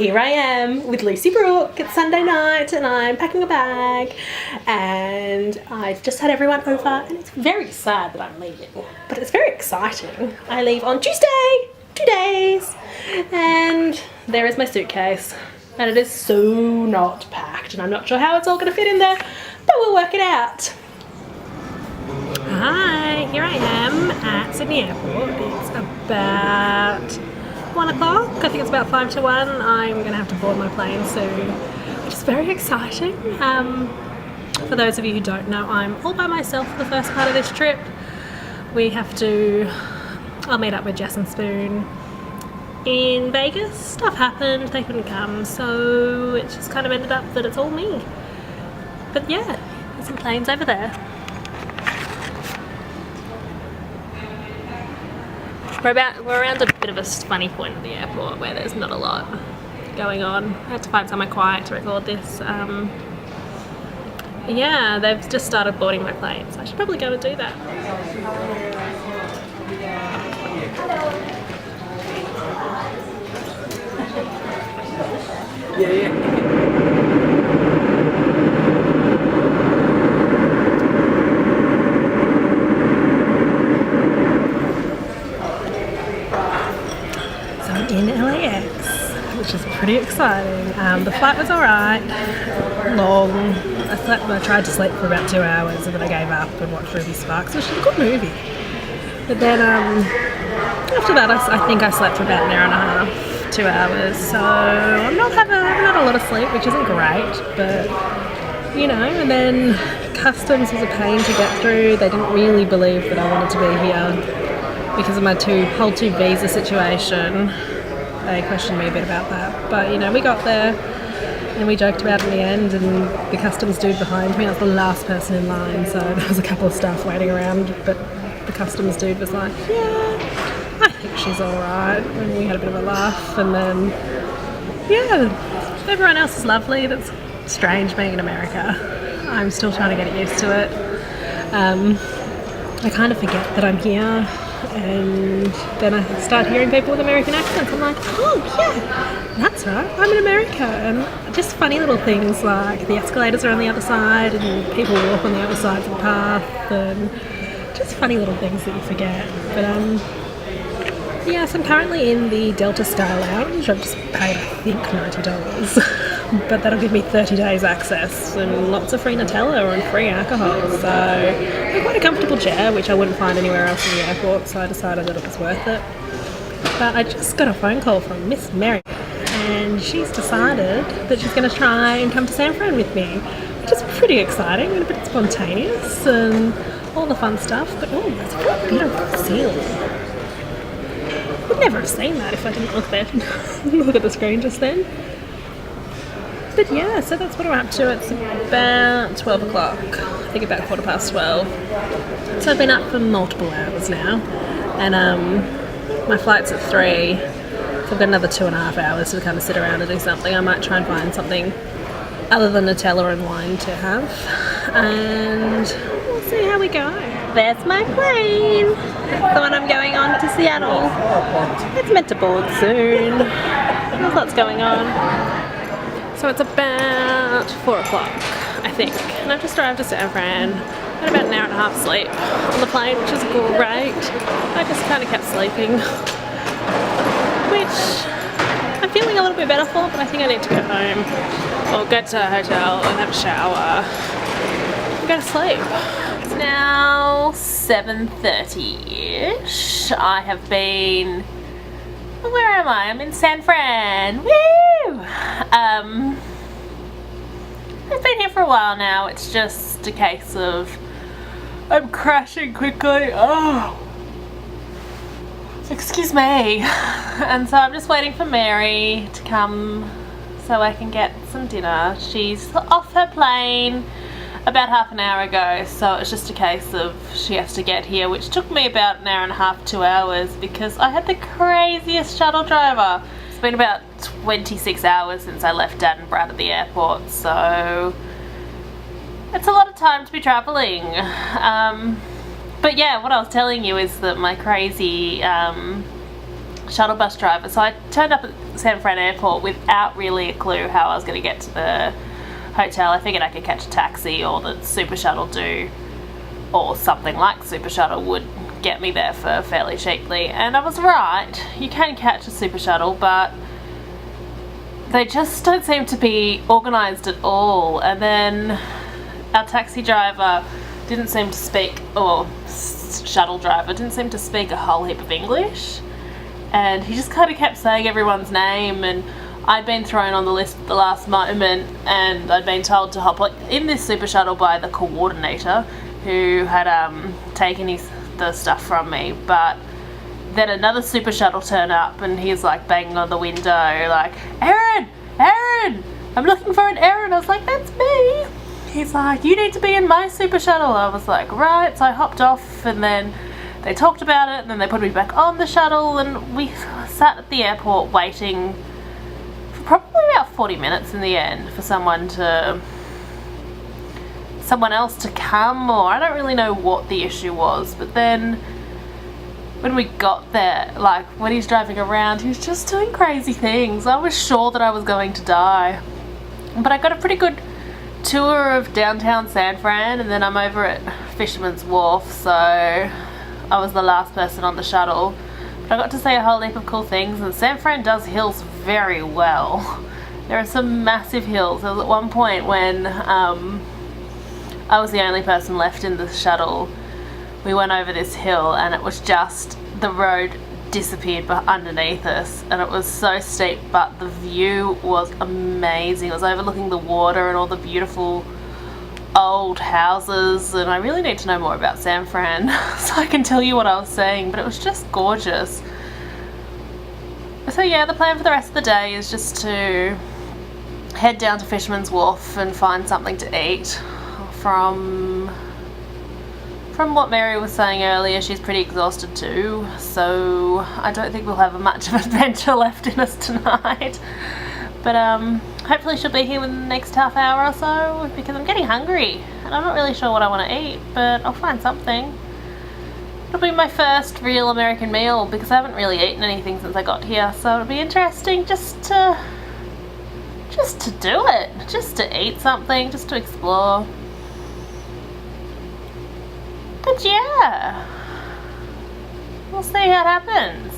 here I am with Lucy Brooke. It's Sunday night and I'm packing a bag and I've just had everyone over and it's very sad that I'm leaving, but it's very exciting. I leave on Tuesday, 2 days, and there is my suitcase and it is so not packed and I'm not sure how it's all going to fit in there, but we'll work it out. Hi, here I am at Sydney Airport. It's about 1 o'clock. I think it's about 5 to 1. I'm going to have to board my plane soon, which is very exciting. For those of you who don't know, I'm all by myself for the first part of this trip. I'll meet up with Jess and Spoon in Vegas. Stuff happened, they couldn't come, so it just kind of ended up that it's all me. But yeah, there's some planes over there. We're around a bit of a funny point at the airport where there's not a lot going on. I had to find somewhere quiet to record this. Yeah, they've just started boarding my plane, so I should probably go and do that. Yeah. In LAX, which is pretty exciting. The flight was alright, long. I tried to sleep for about 2 hours and then I gave up and watched Ruby Sparks, which is a good movie. But then after that I think I slept for about an hour and a half, 2 hours, so I'm not having a lot of sleep, which isn't great, but you know. And then customs was a pain to get through. They didn't really believe that I wanted to be here because of my whole two visa situation. They questioned me a bit about that, but you know, we got there and we joked about it in the end, and the customs dude behind me, I was the last person in line, so there was a couple of staff waiting around, but the customs dude was like, yeah, I think she's alright, and we had a bit of a laugh. And then yeah, everyone else is lovely. That's strange being in America. I'm still trying to get used to it. I kind of forget that I'm here, and then I start hearing people with American accents. I'm like, oh yeah, that's right, I'm in America. And just funny little things like the escalators are on the other side and people walk on the other side of the path, and just funny little things that you forget. But yeah, so I'm currently in the Delta Sky Lounge. I've just paid, I think, $90. But that'll give me 30 days access and lots of free Nutella and free alcohol. So I've got a comfortable chair, which I wouldn't find anywhere else in the airport, so I decided that it was worth it. But I just got a phone call from Miss Mary, and she's decided that she's going to try and come to San Fran with me, which is pretty exciting and a bit spontaneous and all the fun stuff. But oh, it's a very beautiful ceiling. Would never have seen that if I didn't look there. Look at the screen just then. But yeah, so that's what I'm up to. It's about 12 o'clock, I think about 12:15. So I've been up for multiple hours now, and my flight's at 3, so I've got another 2.5 hours to kind of sit around and do something. I might try and find something other than Nutella and wine to have, and we'll see how we go. There's my plane, the one I'm going on to Seattle. It's meant to board soon. There's lots going on. So it's about 4 o'clock, I think, and I've just arrived to San Fran. Had about an hour and a half sleep on the plane, which is great. I just kind of kept sleeping, which I'm feeling a little bit better for, but I think I need to go home or get to a hotel and have a shower and go to sleep. It's now 7:30-ish. I have been... where am I? I'm in San Fran. Woo! I've been here for a while now. It's just a case of I'm crashing quickly. Oh, excuse me. And so I'm just waiting for Mary to come so I can get some dinner. She's off her plane about half an hour ago, so it's just a case of she has to get here, which took me about an hour and a half, 2 hours, because I had the craziest shuttle driver. It's been about 26 hours since I left Dad and Brad at the airport, so it's a lot of time to be traveling. But yeah, what I was telling you is that my crazy shuttle bus driver. So I turned up at San Fran Airport without really a clue how I was going to get to the hotel. I figured I could catch a taxi, or the Super Shuttle or something like Super Shuttle would get me there for fairly cheaply. And I was right, you can catch a Super Shuttle, but they just don't seem to be organised at all. And then our taxi driver didn't seem to speak, or shuttle driver didn't seem to speak a whole heap of English, and he just kind of kept saying everyone's name, and I'd been thrown on the list at the last moment, and I'd been told to hop in this Super Shuttle by the coordinator who had taken the stuff from me. But then another Super Shuttle turned up, and he's like banging on the window like, Erin, I'm looking for an Erin. I was like, that's me. He's like, you need to be in my Super Shuttle. I was like, right. So I hopped off, and then they talked about it, and then they put me back on the shuttle, and we sat at the airport waiting for probably about 40 minutes in the end for someone else to come, or I don't really know what the issue was. But then when we got there, like when he's driving around, he was just doing crazy things. I was sure that I was going to die. But I got a pretty good tour of downtown San Fran, and then I'm over at Fisherman's Wharf, so I was the last person on the shuttle. But I got to see a whole heap of cool things, and San Fran does hills very well. There are some massive hills. There was at one point when I was the only person left in the shuttle. We went over this hill, and it was just, the road disappeared underneath us, and it was so steep, but the view was amazing. It was overlooking the water and all the beautiful old houses, and I really need to know more about San Fran so I can tell you what I was saying, but it was just gorgeous. So yeah, the plan for the rest of the day is just to head down to Fisherman's Wharf and find something to eat. From what Mary was saying earlier, she's pretty exhausted too, so I don't think we'll have much of an adventure left in us tonight. But hopefully she'll be here within the next half hour or so, because I'm getting hungry and I'm not really sure what I want to eat, but I'll find something. It'll be my first real American meal, because I haven't really eaten anything since I got here, so it'll be interesting just to do it, just to eat something, just to explore. But yeah, we'll see how it happens.